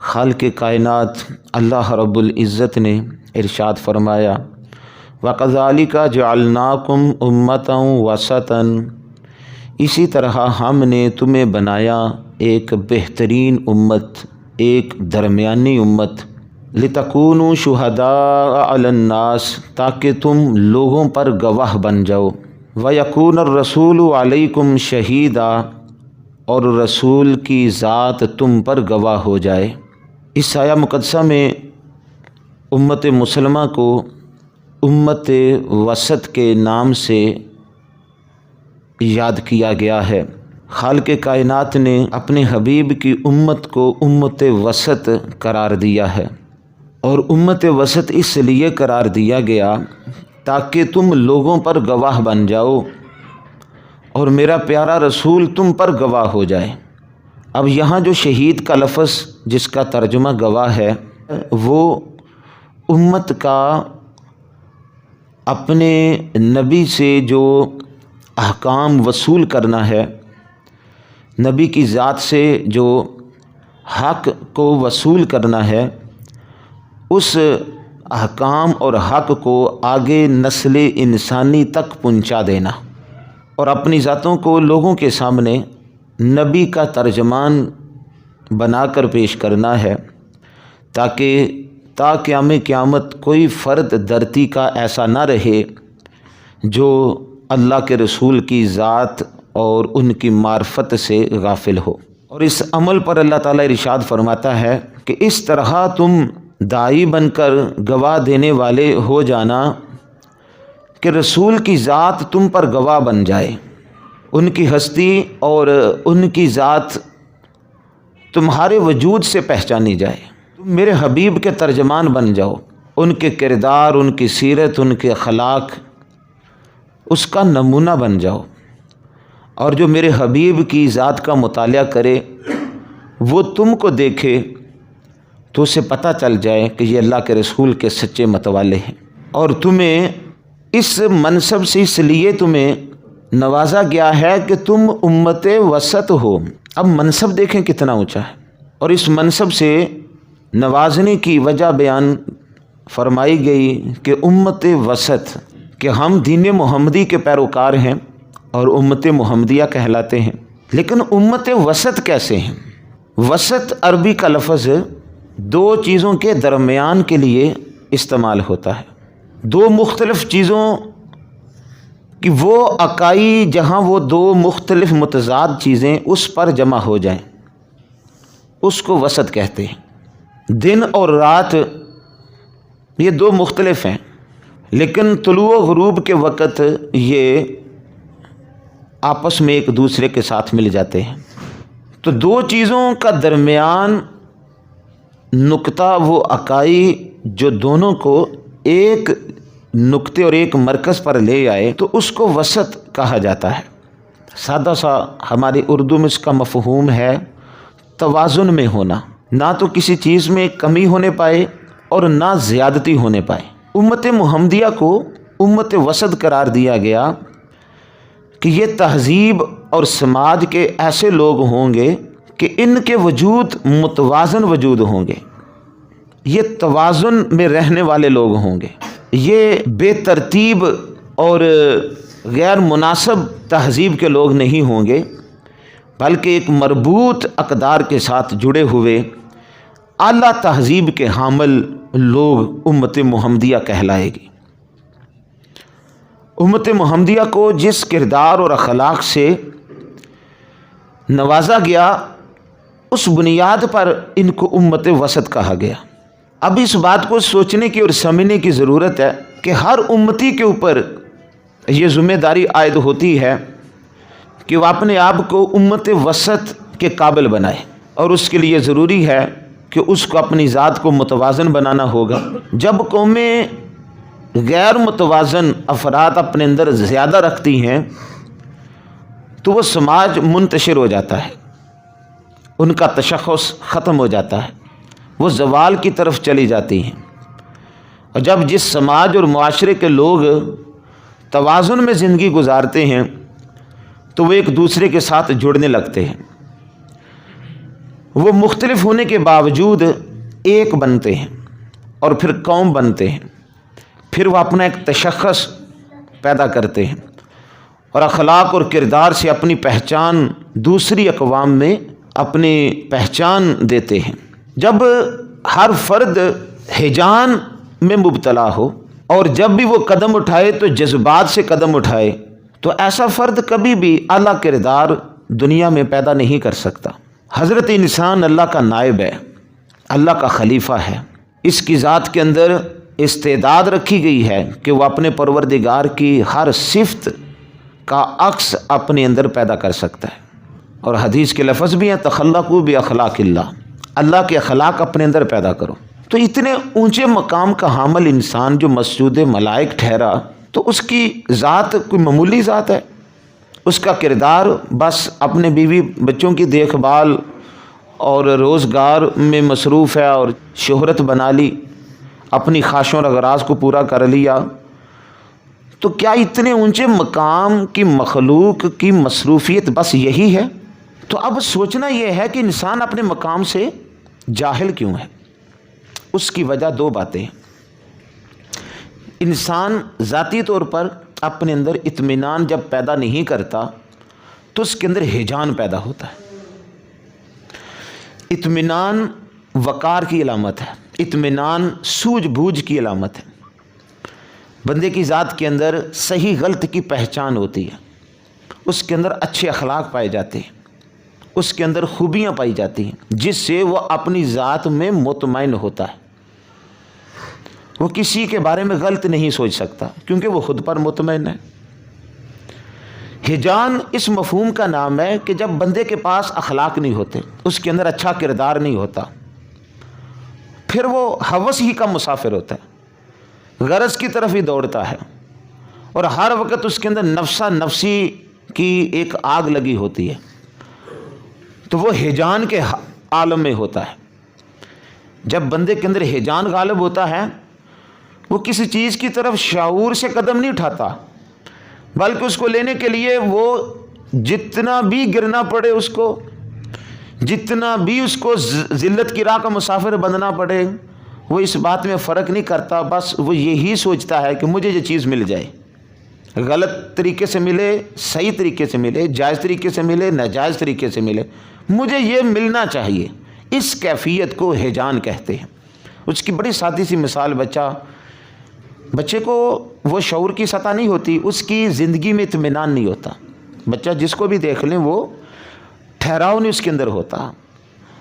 خالق کائنات اللہ رب العزت نے ارشاد فرمایا وَكَذَلِكَ جَعَلْنَاكُمْ أُمَّةً وَسَطًا، اسی طرح ہم نے تمہیں بنایا ایک بہترین امت، ایک درمیانی امت، لِتَكُونُوا شُهَدَاءَ عَلَى النَّاسِ، تاکہ تم لوگوں پر گواہ بن جاؤ، وَيَكُونَ الرَّسُولُ عَلَيْكُمْ شَهِيدًا، اور رسول کی ذات تم پر گواہ ہو جائے۔ اس آیہ مقدسہ میں امت مسلمہ کو امت وسط کے نام سے یاد کیا گیا ہے۔ خالق کائنات نے اپنے حبیب کی امت کو امت وسط قرار دیا ہے، اور امت وسط اس لیے قرار دیا گیا تاکہ تم لوگوں پر گواہ بن جاؤ اور میرا پیارا رسول تم پر گواہ ہو جائے۔ اب یہاں جو شہید کا لفظ جس کا ترجمہ گواہ ہے، وہ امت کا اپنے نبی سے جو احکام وصول کرنا ہے، نبی کی ذات سے جو حق کو وصول کرنا ہے، اس احکام اور حق کو آگے نسل انسانی تک پہنچا دینا، اور اپنی ذاتوں کو لوگوں کے سامنے نبی کا ترجمان بنا کر پیش کرنا ہے، تاکہ تا قیام قیامت کوئی فرد دھرتی کا ایسا نہ رہے جو اللہ کے رسول کی ذات اور ان کی معرفت سے غافل ہو۔ اور اس عمل پر اللہ تعالیٰ ارشاد فرماتا ہے کہ اس طرح تم داعی بن کر گواہ دینے والے ہو جانا کہ رسول کی ذات تم پر گواہ بن جائے، ان کی ہستی اور ان کی ذات تمہارے وجود سے پہچانی جائے، تم میرے حبیب کے ترجمان بن جاؤ، ان کے کردار، ان کی سیرت، ان کے اخلاق، اس کا نمونہ بن جاؤ، اور جو میرے حبیب کی ذات کا مطالعہ کرے وہ تم کو دیکھے تو اسے پتہ چل جائے کہ یہ اللہ کے رسول کے سچے متوالے ہیں، اور تمہیں اس منصب سے اس لیے تمہیں نوازا گیا ہے کہ تم امت وسط ہو۔ اب منصب دیکھیں کتنا اونچا ہے، اور اس منصب سے نوازنے کی وجہ بیان فرمائی گئی کہ امت وسط، کہ ہم دین محمدی کے پیروکار ہیں اور امت محمدیہ کہلاتے ہیں، لیکن امت وسط کیسے ہیں؟ وسط عربی کا لفظ دو چیزوں کے درمیان کے لیے استعمال ہوتا ہے، دو مختلف چیزوں کہ وہ اکائی جہاں وہ دو مختلف متضاد چیزیں اس پر جمع ہو جائیں، اس کو وسط کہتے ہیں۔ دن اور رات یہ دو مختلف ہیں، لیکن طلوع و غروب کے وقت یہ آپس میں ایک دوسرے کے ساتھ مل جاتے ہیں۔ تو دو چیزوں کا درمیان نقطہ وہ اکائی جو دونوں کو ایک نقطے اور ایک مرکز پر لے آئے، تو اس کو وسط کہا جاتا ہے۔ سادہ سا ہماری اردو میں اس کا مفہوم ہے توازن میں ہونا، نہ تو کسی چیز میں کمی ہونے پائے اور نہ زیادتی ہونے پائے۔ امت محمدیہ کو امت وسط قرار دیا گیا کہ یہ تہذیب اور سماج کے ایسے لوگ ہوں گے کہ ان کے وجود متوازن وجود ہوں گے، یہ توازن میں رہنے والے لوگ ہوں گے، یہ بے ترتیب اور غیر مناسب تہذیب کے لوگ نہیں ہوں گے، بلکہ ایک مربوط اقدار کے ساتھ جڑے ہوئے اعلیٰ تہذیب کے حامل لوگ امت محمدیہ کہلائے گی۔ امت محمدیہ کو جس کردار اور اخلاق سے نوازا گیا، اس بنیاد پر ان کو امت وسط کہا گیا۔ اب اس بات کو سوچنے کی اور سمجھنے کی ضرورت ہے کہ ہر امتی کے اوپر یہ ذمہ داری عائد ہوتی ہے کہ وہ اپنے آپ کو امت وسط کے قابل بنائے، اور اس کے لیے ضروری ہے کہ اس کو اپنی ذات کو متوازن بنانا ہوگا۔ جب قومیں غیر متوازن افراد اپنے اندر زیادہ رکھتی ہیں تو وہ سماج منتشر ہو جاتا ہے، ان کا تشخص ختم ہو جاتا ہے، وہ زوال کی طرف چلی جاتی ہیں۔ اور جب جس سماج اور معاشرے کے لوگ توازن میں زندگی گزارتے ہیں تو وہ ایک دوسرے کے ساتھ جڑنے لگتے ہیں، وہ مختلف ہونے کے باوجود ایک بنتے ہیں اور پھر قوم بنتے ہیں، پھر وہ اپنا ایک تشخص پیدا کرتے ہیں اور اخلاق اور کردار سے اپنی پہچان دوسری اقوام میں اپنی پہچان دیتے ہیں۔ جب ہر فرد ہیجان میں مبتلا ہو اور جب بھی وہ قدم اٹھائے تو جذبات سے قدم اٹھائے، تو ایسا فرد کبھی بھی اعلیٰ کردار دنیا میں پیدا نہیں کر سکتا۔ حضرت انسان اللہ کا نائب ہے، اللہ کا خلیفہ ہے، اس کی ذات کے اندر استعداد رکھی گئی ہے کہ وہ اپنے پروردگار کی ہر صفت کا عکس اپنے اندر پیدا کر سکتا ہے۔ اور حدیث کے لفظ بھی ہیں تخلقوا باخلاق اللہ، اللہ کے اخلاق اپنے اندر پیدا کرو۔ تو اتنے اونچے مقام کا حامل انسان جو مسجود ملائک ٹھہرا، تو اس کی ذات کوئی معمولی ذات ہے؟ اس کا کردار بس اپنے بیوی بچوں کی دیکھ بھال اور روزگار میں مصروف ہے اور شہرت بنا لی، اپنی خواہشوں اور اغراض کو پورا کر لیا۔ تو کیا اتنے اونچے مقام کی مخلوق کی مصروفیت بس یہی ہے؟ تو اب سوچنا یہ ہے کہ انسان اپنے مقام سے جاہل کیوں ہے؟ اس کی وجہ دو باتیں ہیں۔ انسان ذاتی طور پر اپنے اندر اطمینان جب پیدا نہیں کرتا تو اس کے اندر ہیجان پیدا ہوتا ہے۔ اطمینان وقار کی علامت ہے، اطمینان سوجھ بوجھ کی علامت ہے۔ بندے کی ذات کے اندر صحیح غلط کی پہچان ہوتی ہے، اس کے اندر اچھے اخلاق پائے جاتے ہیں، اس کے اندر خوبیاں پائی جاتی ہیں جس سے وہ اپنی ذات میں مطمئن ہوتا ہے۔ وہ کسی کے بارے میں غلط نہیں سوچ سکتا کیونکہ وہ خود پر مطمئن ہے۔ ہیجان اس مفہوم کا نام ہے کہ جب بندے کے پاس اخلاق نہیں ہوتے، اس کے اندر اچھا کردار نہیں ہوتا، پھر وہ ہوس ہی کا مسافر ہوتا ہے، غرض کی طرف ہی دوڑتا ہے اور ہر وقت اس کے اندر نفسا نفسی کی ایک آگ لگی ہوتی ہے، تو وہ ہیجان کے عالم میں ہوتا ہے۔ جب بندے کے اندر ہیجان غالب ہوتا ہے، وہ کسی چیز کی طرف شعور سے قدم نہیں اٹھاتا، بلکہ اس کو لینے کے لیے وہ جتنا بھی گرنا پڑے، اس کو جتنا بھی اس کو ذلت کی راہ کا مسافر بننا پڑے، وہ اس بات میں فرق نہیں کرتا، بس وہ یہی سوچتا ہے کہ مجھے یہ چیز مل جائے، غلط طریقے سے ملے، صحیح طریقے سے ملے، جائز طریقے سے ملے، ناجائز طریقے سے ملے، مجھے یہ ملنا چاہیے۔ اس کیفیت کو ہیجان کہتے ہیں۔ اس کی بڑی سادی سی مثال، بچے کو وہ شعور کی سطح نہیں ہوتی، اس کی زندگی میں اطمینان نہیں ہوتا۔ بچہ جس کو بھی دیکھ لیں، وہ ٹھہراؤ نہیں اس کے اندر ہوتا،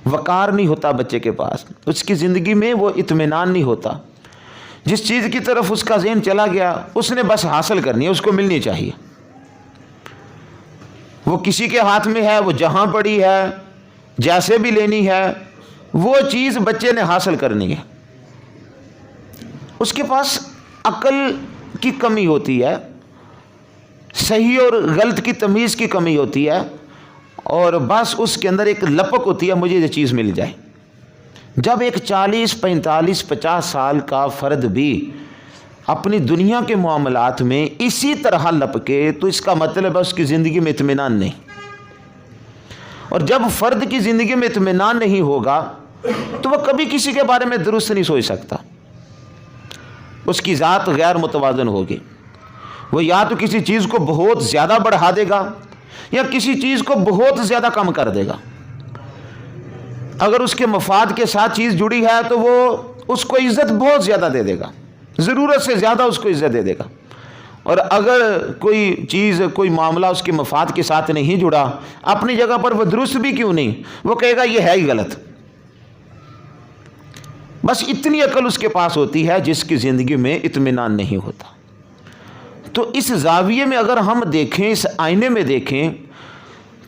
وقار نہیں ہوتا بچے کے پاس، اس کی زندگی میں وہ اطمینان نہیں ہوتا۔ جس چیز کی طرف اس کا ذہن چلا گیا، اس نے بس حاصل کرنی ہے، اس کو ملنی چاہیے۔ وہ کسی کے ہاتھ میں ہے، وہ جہاں پڑی ہے، جیسے بھی لینی ہے، وہ چیز بچے نے حاصل کرنی ہے۔ اس کے پاس عقل کی کمی ہوتی ہے، صحیح اور غلط کی تمیز کی کمی ہوتی ہے، اور بس اس کے اندر ایک لپک ہوتی ہے، مجھے یہ چیز مل جائے۔ جب ایک 40 45 50 سال کا فرد بھی اپنی دنیا کے معاملات میں اسی طرح لپکے، تو اس کا مطلب ہے اس کی زندگی میں اطمینان نہیں۔ اور جب فرد کی زندگی میں اطمینان نہیں ہوگا تو وہ کبھی کسی کے بارے میں درست نہیں سوچ سکتا، اس کی ذات غیر متوازن ہوگی۔ وہ یا تو کسی چیز کو بہت زیادہ بڑھا دے گا یا کسی چیز کو بہت زیادہ کم کر دے گا۔ اگر اس کے مفاد کے ساتھ چیز جڑی ہے تو وہ اس کو عزت بہت زیادہ دے دے گا، ضرورت سے زیادہ اس کو عزت دے دے گا۔ اور اگر کوئی چیز، کوئی معاملہ اس کے مفاد کے ساتھ نہیں جڑا، اپنی جگہ پر وہ درست بھی کیوں نہیں، وہ کہے گا یہ ہے ہی غلط۔ بس اتنی عقل اس کے پاس ہوتی ہے جس کی زندگی میں اطمینان نہیں ہوتا۔ تو اس زاویے میں اگر ہم دیکھیں، اس آئینے میں دیکھیں،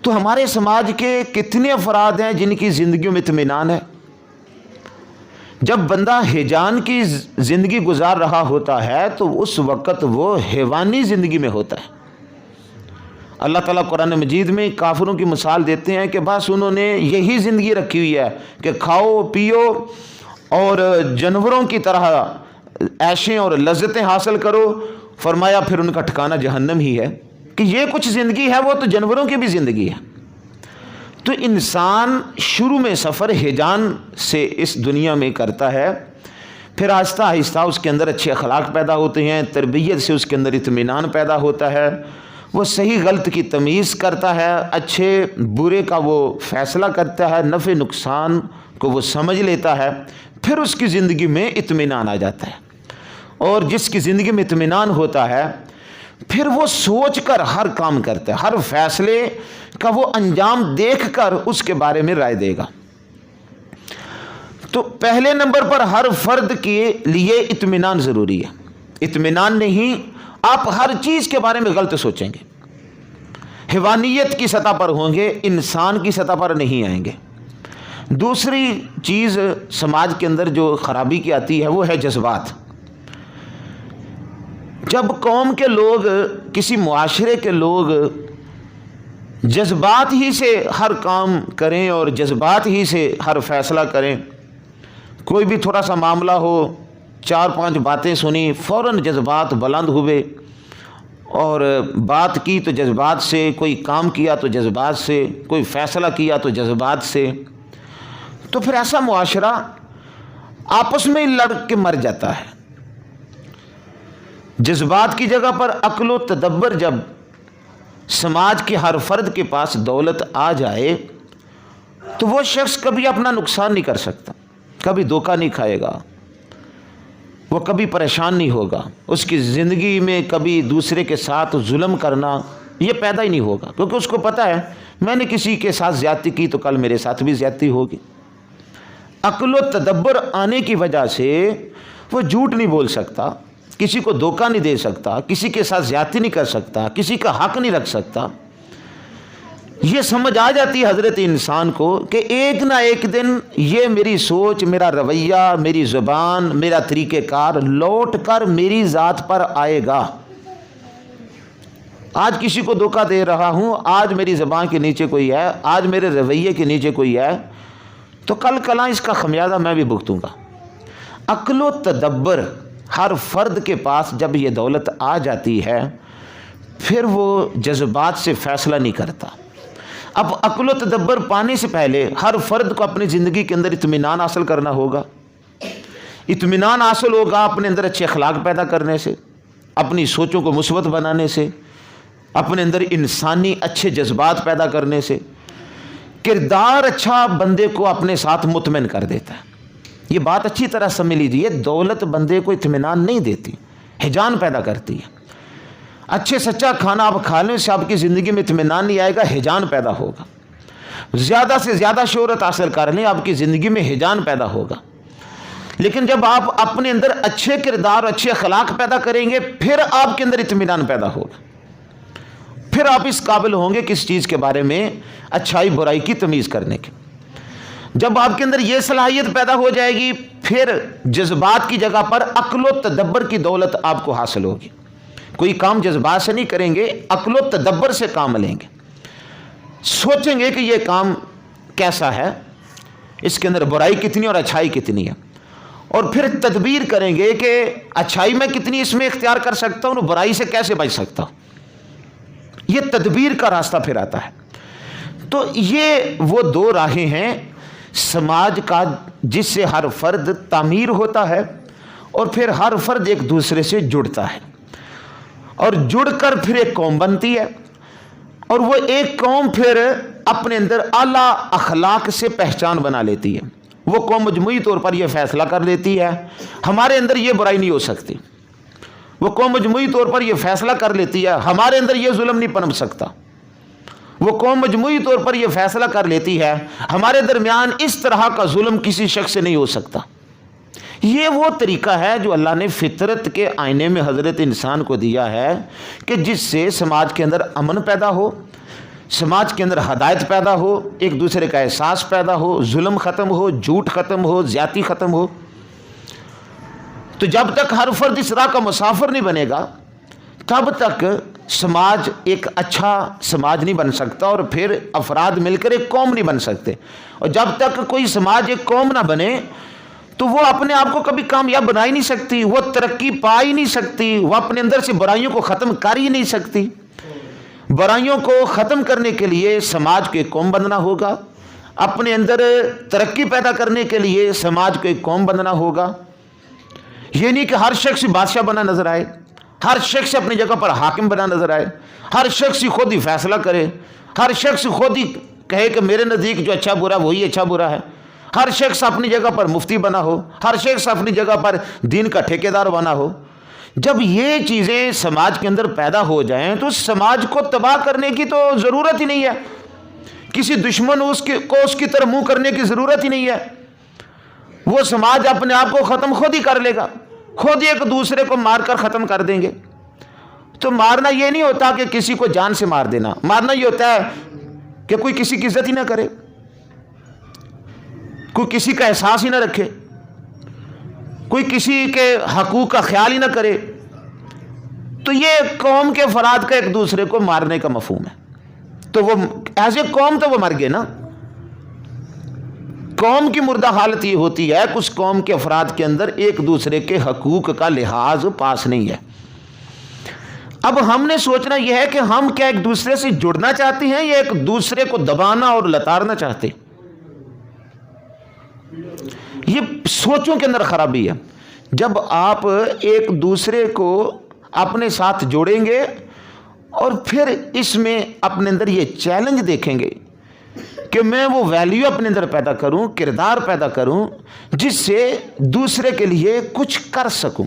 تو ہمارے سماج کے کتنے افراد ہیں جن کی زندگیوں میں اطمینان ہے۔ جب بندہ ہیجان کی زندگی گزار رہا ہوتا ہے تو اس وقت وہ حیوانی زندگی میں ہوتا ہے۔ اللہ تعالیٰ قرآن مجید میں کافروں کی مثال دیتے ہیں کہ بس انہوں نے یہی زندگی رکھی ہوئی ہے کہ کھاؤ پیو اور جانوروں کی طرح عیشیں اور لذتیں حاصل کرو۔ فرمایا پھر ان کا ٹھکانہ جہنم ہی ہے، کہ یہ کچھ زندگی ہے وہ تو جانوروں کی بھی زندگی ہے۔ تو انسان شروع میں سفر ہیجان سے اس دنیا میں کرتا ہے، پھر آہستہ آہستہ اس کے اندر اچھے اخلاق پیدا ہوتے ہیں، تربیت سے اس کے اندر اطمینان پیدا ہوتا ہے، وہ صحیح غلط کی تمیز کرتا ہے، اچھے برے کا وہ فیصلہ کرتا ہے، نفع نقصان کو وہ سمجھ لیتا ہے، پھر اس کی زندگی میں اطمینان آ جاتا ہے۔ اور جس کی زندگی میں اطمینان ہوتا ہے پھر وہ سوچ کر ہر کام کرتا ہے، ہر فیصلے کا وہ انجام دیکھ کر اس کے بارے میں رائے دے گا۔ تو پہلے نمبر پر ہر فرد کے لیے اطمینان ضروری ہے۔ اطمینان نہیں، آپ ہر چیز کے بارے میں غلط سوچیں گے، حیوانیت کی سطح پر ہوں گے، انسان کی سطح پر نہیں آئیں گے۔ دوسری چیز سماج کے اندر جو خرابی کی آتی ہے وہ ہے جذبات۔ جب قوم کے لوگ، کسی معاشرے کے لوگ جذبات ہی سے ہر کام کریں اور جذبات ہی سے ہر فیصلہ کریں، کوئی بھی تھوڑا سا معاملہ ہو، 4-5 باتیں سنی، فوراً جذبات بلند ہوئے اور بات کی تو جذبات سے، کوئی کام کیا تو جذبات سے، کوئی فیصلہ کیا تو جذبات سے، تو پھر ایسا معاشرہ آپس میں لڑ کے مر جاتا ہے۔ جذبات کی جگہ پر عقل و تدبر جب سماج کے ہر فرد کے پاس دولت آ جائے تو وہ شخص کبھی اپنا نقصان نہیں کر سکتا، کبھی دھوکہ نہیں کھائے گا، وہ کبھی پریشان نہیں ہوگا، اس کی زندگی میں کبھی دوسرے کے ساتھ ظلم کرنا یہ پیدا ہی نہیں ہوگا، کیونکہ اس کو پتہ ہے میں نے کسی کے ساتھ زیادتی کی تو کل میرے ساتھ بھی زیادتی ہوگی۔ عقل و تدبر آنے کی وجہ سے وہ جھوٹ نہیں بول سکتا، کسی کو دھوکہ نہیں دے سکتا، کسی کے ساتھ زیادتی نہیں کر سکتا، کسی کا حق نہیں رکھ سکتا۔ یہ سمجھ آ جاتی ہے حضرت انسان کو کہ ایک نہ ایک دن یہ میری سوچ، میرا رویہ، میری زبان، میرا طریقہ کار لوٹ کر میری ذات پر آئے گا۔ آج کسی کو دھوکہ دے رہا ہوں، آج میری زبان کے نیچے کوئی ہے، آج میرے رویے کے نیچے کوئی ہے، تو کل کلاں اس کا خمیازہ میں بھی بھگتوں گا۔ عقل و تدبر ہر فرد کے پاس جب یہ دولت آ جاتی ہے پھر وہ جذبات سے فیصلہ نہیں کرتا۔ اب عقل و تدبر پانے سے پہلے ہر فرد کو اپنی زندگی کے اندر اطمینان حاصل کرنا ہوگا۔ اطمینان حاصل ہوگا اپنے اندر اچھے اخلاق پیدا کرنے سے، اپنی سوچوں کو مثبت بنانے سے، اپنے اندر انسانی اچھے جذبات پیدا کرنے سے۔ کردار اچھا بندے کو اپنے ساتھ مطمئن کر دیتا ہے۔ یہ بات اچھی طرح سمجھ لیجیے، دولت بندے کو اطمینان نہیں دیتی، ہیجان پیدا کرتی ہے۔ اچھے سچا کھانا آپ کھانے سے آپ کی زندگی میں اطمینان نہیں آئے گا، ہیجان پیدا ہوگا۔ زیادہ سے زیادہ شہرت حاصل کر لیں، آپ کی زندگی میں ہیجان پیدا ہوگا۔ لیکن جب آپ اپنے اندر اچھے کردار، اچھے اخلاق پیدا کریں گے پھر آپ کے اندر اطمینان پیدا ہوگا، پھر آپ اس قابل ہوں گے کس چیز کے بارے میں، اچھائی برائی کی تمیز کرنے کے۔ جب آپ کے اندر یہ صلاحیت پیدا ہو جائے گی پھر جذبات کی جگہ پر عقل و تدبر کی دولت آپ کو حاصل ہوگی۔ کوئی کام جذبات سے نہیں کریں گے، عقل و تدبر سے کام لیں گے، سوچیں گے کہ یہ کام کیسا ہے، اس کے اندر برائی کتنی اور اچھائی کتنی ہے، اور پھر تدبیر کریں گے کہ اچھائی میں کتنی اس میں اختیار کر سکتا ہوں اور برائی سے کیسے بچ سکتا ہوں۔ یہ تدبیر کا راستہ پھر آتا ہے۔ تو یہ وہ دو راہیں ہیں سماج کا جس سے ہر فرد تعمیر ہوتا ہے اور پھر ہر فرد ایک دوسرے سے جڑتا ہے اور جڑ کر پھر ایک قوم بنتی ہے، اور وہ ایک قوم پھر اپنے اندر اعلیٰ اخلاق سے پہچان بنا لیتی ہے۔ وہ قوم مجموعی طور پر یہ فیصلہ کر لیتی ہے ہمارے اندر یہ برائی نہیں ہو سکتی، وہ قوم مجموعی طور پر یہ فیصلہ کر لیتی ہے ہمارے اندر یہ ظلم نہیں پنپ سکتا، وہ قوم مجموعی طور پر یہ فیصلہ کر لیتی ہے ہمارے درمیان اس طرح کا ظلم کسی شخص سے نہیں ہو سکتا۔ یہ وہ طریقہ ہے جو اللہ نے فطرت کے آئینے میں حضرت انسان کو دیا ہے کہ جس سے سماج کے اندر امن پیدا ہو، سماج کے اندر ہدایت پیدا ہو، ایک دوسرے کا احساس پیدا ہو، ظلم ختم ہو، جھوٹ ختم ہو، زیادتی ختم ہو۔ تو جب تک ہر فرد اس راہ کا مسافر نہیں بنے گا تب تک سماج ایک اچھا سماج نہیں بن سکتا، اور پھر افراد مل کر ایک قوم نہیں بن سکتے۔ اور جب تک کوئی سماج ایک قوم نہ بنے تو وہ اپنے آپ کو کبھی کامیاب بنا ہی نہیں سکتی، وہ ترقی پا ہی نہیں سکتی، وہ اپنے اندر سے برائیوں کو ختم کر ہی نہیں سکتی۔ برائیوں کو ختم کرنے کے لیے سماج کو ایک قوم بننا ہوگا، اپنے اندر ترقی پیدا کرنے کے لیے سماج کو ایک قوم بننا ہوگا۔ یہ نہیں کہ ہر شخص بادشاہ بنا نظر آئے، ہر شخص اپنی جگہ پر حاکم بنا نظر آئے، ہر شخص خود ہی فیصلہ کرے، ہر شخص خود ہی کہے کہ میرے نزدیک جو اچھا برا وہی اچھا برا ہے، ہر شخص اپنی جگہ پر مفتی بنا ہو، ہر شخص اپنی جگہ پر دین کا ٹھیکیدار بنا ہو۔ جب یہ چیزیں سماج کے اندر پیدا ہو جائیں تو سماج کو تباہ کرنے کی تو ضرورت ہی نہیں ہے، کسی دشمن کو اس کی طرف منہ کرنے کی ضرورت ہی نہیں ہے، وہ سماج اپنے آپ کو ختم خود ہی کر لے گا، خود ہی ایک دوسرے کو مار کر ختم کر دیں گے۔ تو مارنا یہ نہیں ہوتا کہ کسی کو جان سے مار دینا، مارنا یہ ہوتا ہے کہ کوئی کسی کی عزت ہی نہ کرے، کوئی کسی کا احساس ہی نہ رکھے، کوئی کسی کے حقوق کا خیال ہی نہ کرے۔ تو یہ قوم کے افراد کا ایک دوسرے کو مارنے کا مفہوم ہے۔ تو وہ ایز اے قوم تو وہ مر گئے نا۔ قوم کی مردہ حالت یہ ہوتی ہے کہ اس قوم کے افراد کے اندر ایک دوسرے کے حقوق کا لحاظ پاس نہیں ہے۔ اب ہم نے سوچنا یہ ہے کہ ہم کیا ایک دوسرے سے جڑنا چاہتے ہیں یا ایک دوسرے کو دبانا اور لتاڑنا چاہتے ہیں؟ یہ سوچوں کے اندر خرابی ہے۔ جب آپ ایک دوسرے کو اپنے ساتھ جوڑیں گے اور پھر اس میں اپنے اندر یہ چیلنج دیکھیں گے کہ میں وہ ویلیو اپنے اندر پیدا کروں، کردار پیدا کروں جس سے دوسرے کے لیے کچھ کر سکوں۔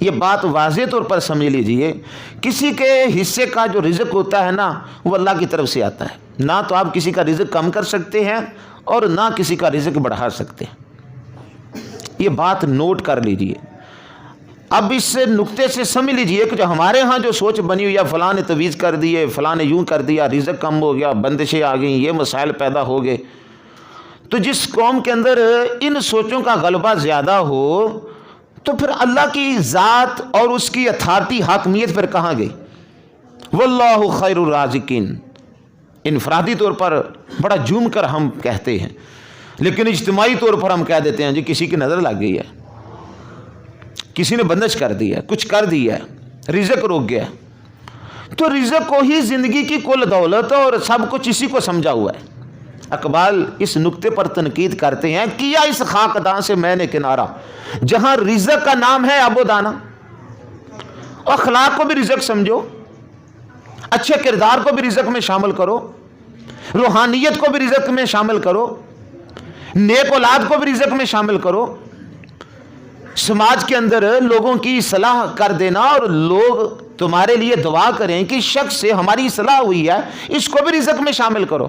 یہ بات واضح طور پر سمجھ لیجئے، کسی کے حصے کا جو رزق ہوتا ہے نا وہ اللہ کی طرف سے آتا ہے، نہ تو آپ کسی کا رزق کم کر سکتے ہیں اور نہ کسی کا رزق بڑھا سکتے ہیں۔ یہ بات نوٹ کر لیجئے۔ اب اس نقطے سے سمجھ لیجئے کہ جو ہمارے ہاں جو سوچ بنی ہوئی ہے، فلاں نے تویز کر دیے، فلاں نے یوں کر دیا، رزق کم ہو گیا، بندشیں آ گئیں، یہ مسائل پیدا ہو گئے، تو جس قوم کے اندر ان سوچوں کا غلبہ زیادہ ہو تو پھر اللہ کی ذات اور اس کی اتھارٹی حاکمیت پھر کہاں گئی؟ واللہ خیر الرازقین۔ انفرادی طور پر بڑا جھوم کر ہم کہتے ہیں، لیکن اجتماعی طور پر ہم کہہ دیتے ہیں جی کسی کی نظر لگ گئی ہے، کسی نے بندش کر دی ہے، کچھ کر دیا ہے، رزق روک گیا۔ تو رزق کو ہی زندگی کی کل دولت اور سب کچھ اسی کو سمجھا ہوا ہے۔ اقبال اس نقطے پر تنقید کرتے ہیں، کیا اس خاکدان سے میں نے کنارہ جہاں رزق کا نام ہے اب و دانا۔ اخلاق کو بھی رزق سمجھو، اچھے کردار کو بھی رزق میں شامل کرو، روحانیت کو بھی رزق میں شامل کرو، نیک اولاد کو بھی رزق میں شامل کرو، سماج کے اندر لوگوں کی اصلاح کر دینا اور لوگ تمہارے لیے دعا کریں کہ شخص سے ہماری اصلاح ہوئی ہے، اس کو بھی رزق میں شامل کرو۔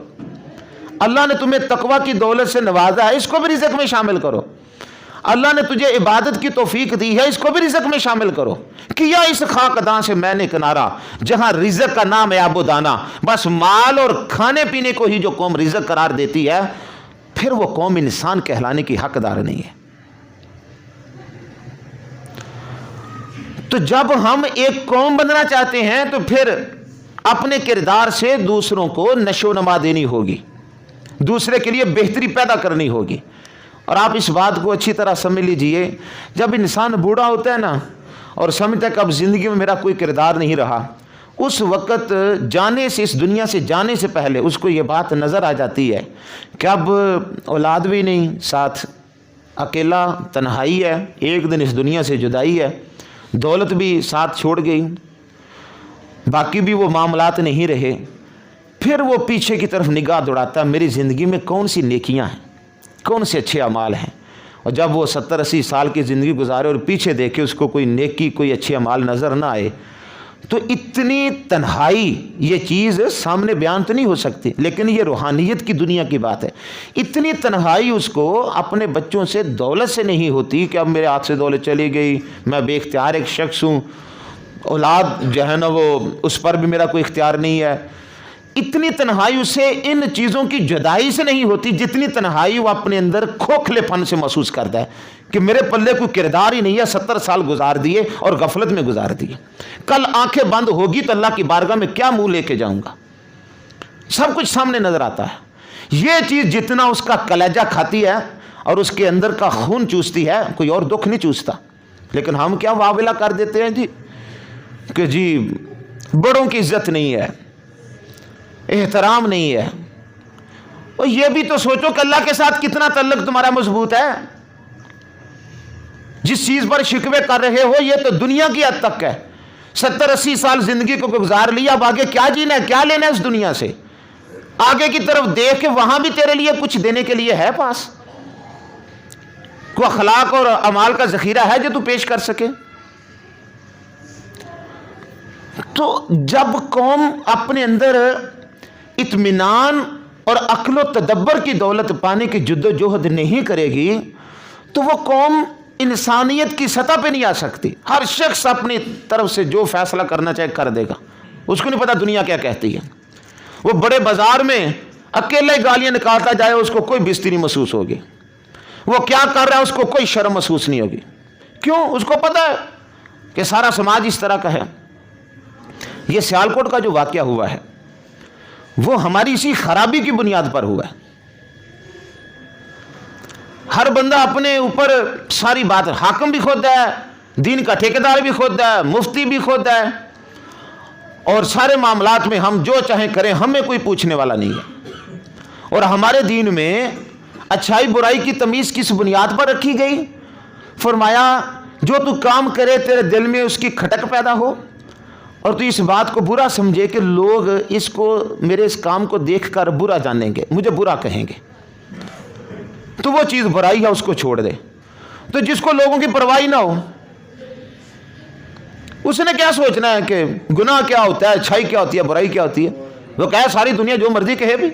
اللہ نے تمہیں تقوی کی دولت سے نوازا ہے، اس کو بھی رزق میں شامل کرو۔ اللہ نے تجھے عبادت کی توفیق دی ہے، اس کو بھی رزق میں شامل کرو۔ کیا اس خاکدان سے میں نے کنارہ جہاں رزق کا نام ہے آب و دانہ۔ بس مال اور کھانے پینے کو ہی جو قوم رزق قرار دیتی ہے، پھر وہ قوم انسان کہلانے کی حقدار نہیں ہے۔ تو جب ہم ایک قوم بننا چاہتے ہیں تو پھر اپنے کردار سے دوسروں کو نشو و نما دینی ہوگی، دوسرے کے لیے بہتری پیدا کرنی ہوگی۔ اور آپ اس بات کو اچھی طرح سمجھ لیجئے، جب انسان بوڑھا ہوتا ہے نا اور سمجھتا ہے کہ اب زندگی میں میرا کوئی کردار نہیں رہا، اس وقت جانے سے، اس دنیا سے جانے سے پہلے اس کو یہ بات نظر آ جاتی ہے کہ اب اولاد بھی نہیں، ساتھ اکیلا تنہائی ہے، ایک دن اس دنیا سے جدائی ہے، دولت بھی ساتھ چھوڑ گئی، باقی بھی وہ معاملات نہیں رہے۔ پھر وہ پیچھے کی طرف نگاہ دوڑاتا ہے، میری زندگی میں کون سی نیکیاں ہیں، کون سے اچھے اعمال ہیں۔ اور جب وہ 70-80 سال کی زندگی گزارے اور پیچھے دیکھے اس کو کوئی نیکی، کوئی اچھے اعمال نظر نہ آئے، تو اتنی تنہائی، یہ چیز سامنے بیان تو نہیں ہو سکتی، لیکن یہ روحانیت کی دنیا کی بات ہے۔ اتنی تنہائی اس کو اپنے بچوں سے، دولت سے نہیں ہوتی کہ اب میرے ہاتھ سے دولت چلی گئی، میں بے اختیار ایک شخص ہوں، اولاد جو ہے نا وہ اس پر بھی میرا کوئی اختیار نہیں ہے۔ اتنی تنہائی اسے ان چیزوں کی جدائی سے نہیں ہوتی جتنی تنہائی وہ اپنے اندر کھوکھلے پن سے محسوس کرتا ہے کہ میرے پلے کوئی کردار ہی نہیں ہے، 70 سال گزار دیے اور غفلت میں گزار دیے، کل آنکھیں بند ہوگی تو اللہ کی بارگاہ میں کیا منہ لے کے جاؤں گا، سب کچھ سامنے نظر آتا ہے۔ یہ چیز جتنا اس کا کلیجہ کھاتی ہے اور اس کے اندر کا خون چوستی ہے، کوئی اور دکھ نہیں چوستا۔ لیکن ہم کیا واویلا کر دیتے ہیں جی کہ جی بڑوں کی عزت نہیں ہے، احترام نہیں ہے. اور یہ بھی تو سوچو کہ اللہ کے ساتھ کتنا تعلق تمہارا مضبوط ہے. جس چیز پر شکوے کر رہے ہو یہ تو دنیا کی حد تک ہے. 70-80 سال زندگی کو گزار لیا، اب آگے کیا جینا ہے، کیا لینا ہے اس دنیا سے؟ آگے کی طرف دیکھ کے وہاں بھی تیرے لیے کچھ دینے کے لیے ہے پاس؟ کوئی اخلاق اور اعمال کا ذخیرہ ہے جو تو پیش کر سکے؟ تو جب قوم اپنے اندر اطمینان اور عقل و تدبر کی دولت پانے کی جد و جہد نہیں کرے گی تو وہ قوم انسانیت کی سطح پہ نہیں آ سکتی. ہر شخص اپنی طرف سے جو فیصلہ کرنا چاہے کر دے گا. اس کو نہیں پتا دنیا کیا کہتی ہے. وہ بڑے بازار میں اکیلے گالیاں نکالتا جائے، اس کو کوئی بےزتی نہیں محسوس ہوگی. وہ کیا کر رہا ہے اس کو کوئی شرم محسوس نہیں ہوگی. کیوں؟ اس کو پتا ہے کہ سارا سماج اس طرح کا ہے. یہ سیالکوٹ کا جو واقعہ ہوا ہے وہ ہماری اسی خرابی کی بنیاد پر ہوا ہے. ہر بندہ اپنے اوپر ساری بات، حاکم بھی خود ہے، دین کا ٹھیکیدار بھی خود ہے، مفتی بھی خود ہے، اور سارے معاملات میں ہم جو چاہیں کریں، ہمیں کوئی پوچھنے والا نہیں ہے. اور ہمارے دین میں اچھائی برائی کی تمیز کس بنیاد پر رکھی گئی؟ فرمایا جو تو کام کرے تیرے دل میں اس کی کھٹک پیدا ہو اور تو اس بات کو برا سمجھے کہ لوگ اس کو، میرے اس کام کو دیکھ کر برا جانیں گے، مجھے برا کہیں گے، تو وہ چیز برائی ہے اس کو چھوڑ دے. تو جس کو لوگوں کی پرواہ نہ ہو اس نے کیا سوچنا ہے کہ گناہ کیا ہوتا ہے، اچھائی کیا ہوتی ہے، برائی کیا ہوتی ہے؟ وہ کہے ساری دنیا جو مرضی کہے بھی،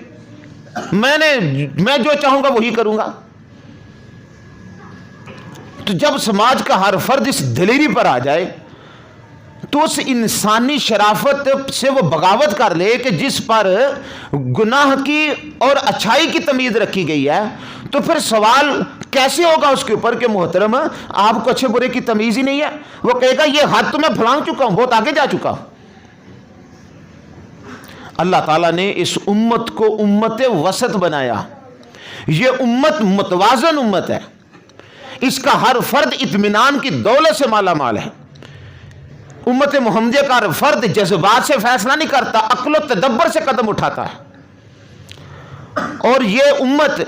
میں جو چاہوں گا وہی کروں گا. تو جب سماج کا ہر فرد اس دلیری پر آ جائے تو اس انسانی شرافت سے وہ بغاوت کر لے کہ جس پر گناہ کی اور اچھائی کی تمیز رکھی گئی ہے، تو پھر سوال کیسے ہوگا اس کے اوپر کہ محترم آپ کو اچھے برے کی تمیز ہی نہیں ہے؟ وہ کہے گا یہ حد تو میں پھلانگ چکا ہوں، بہت آگے جا چکا ہوں. اللہ تعالیٰ نے اس امت کو امت وسط بنایا. یہ امت متوازن امت ہے. اس کا ہر فرد اطمینان کی دولت سے مالا مال ہے. امت محمدیہ کا ہر فرد جذبات سے فیصلہ نہیں کرتا، عقل و تدبر سے قدم اٹھاتا ہے. اور یہ امت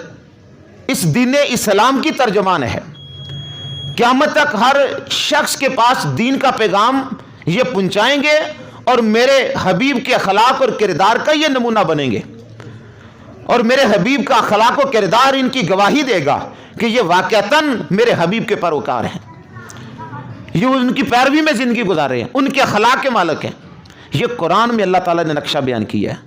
اس دین اسلام کی ترجمان ہے. قیامت تک ہر شخص کے پاس دین کا پیغام یہ پہنچائیں گے اور میرے حبیب کے اخلاق اور کردار کا یہ نمونہ بنیں گے. اور میرے حبیب کا اخلاق و کردار ان کی گواہی دے گا کہ یہ واقعتاً میرے حبیب کے پیروکار ہیں، یہ ان کی پیروی میں زندگی گزار رہے ہیں، ان کے اخلاق کے مالک ہیں. یہ قرآن میں اللہ تعالیٰ نے نقشہ بیان کیا ہے.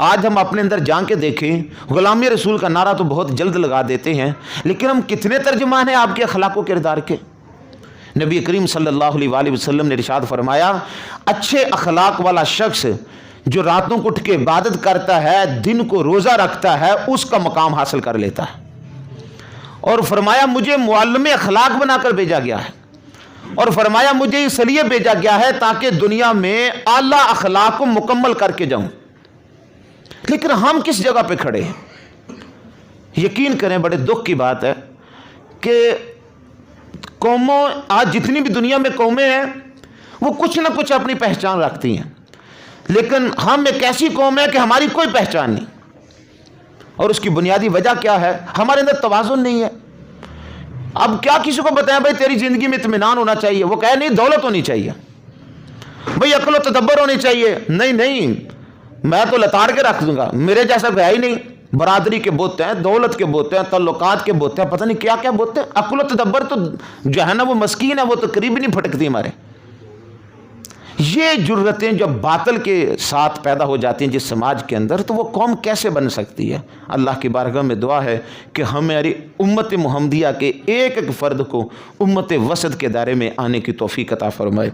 آج ہم اپنے اندر جان کے دیکھیں، غلامی رسول کا نعرہ تو بہت جلد لگا دیتے ہیں، لیکن ہم کتنے ترجمان ہیں آپ کے اخلاق و کردار کے؟ نبی کریم صلی اللہ علیہ وآلہ وسلم نے ارشاد فرمایا اچھے اخلاق والا شخص جو راتوں کو اٹھ کے عبادت کرتا ہے، دن کو روزہ رکھتا ہے، اس کا مقام حاصل کر لیتا ہے. اور فرمایا مجھے معلم اخلاق بنا کر بھیجا گیا ہے، اور فرمایا مجھے اس لیے بھیجا گیا ہے تاکہ دنیا میں اعلیٰ اخلاق کو مکمل کر کے جاؤں. لیکن ہم کس جگہ پہ کھڑے ہیں؟ یقین کریں بڑے دکھ کی بات ہے کہ قوموں، آج جتنی بھی دنیا میں قومیں ہیں وہ کچھ نہ کچھ اپنی پہچان رکھتی ہیں، لیکن ہم ایک ایسی قوم ہے کہ ہماری کوئی پہچان نہیں. اور اس کی بنیادی وجہ کیا ہے؟ ہمارے اندر توازن نہیں ہے. اب کیا کسی کو بتائیں بھائی تیری زندگی میں اطمینان ہونا چاہیے، وہ کہے نہیں دولت ہونی چاہیے، بھائی عقل و تدبر ہونی چاہیے، نہیں میں تو لتاڑ کے رکھ دوں گا، میرے جیسا کوئی ہے ہی نہیں. برادری کے بت ہیں، دولت کے بت ہیں، تعلقات کے بت ہیں، پتہ نہیں کیا کیا بت ہیں. عقل و تدبر تو جو ہے نا وہ مسکین ہے، وہ تو قریب ہی نہیں پھٹکتی ہمارے. یہ جرتیں جب باطل کے ساتھ پیدا ہو جاتی ہیں جس سماج کے اندر، تو وہ قوم کیسے بن سکتی ہے؟ اللہ کی بارگاہ میں دعا ہے کہ ہماری امت محمدیہ کے ایک ایک فرد کو امت وسط کے دائرے میں آنے کی توفیق عطا فرمائے.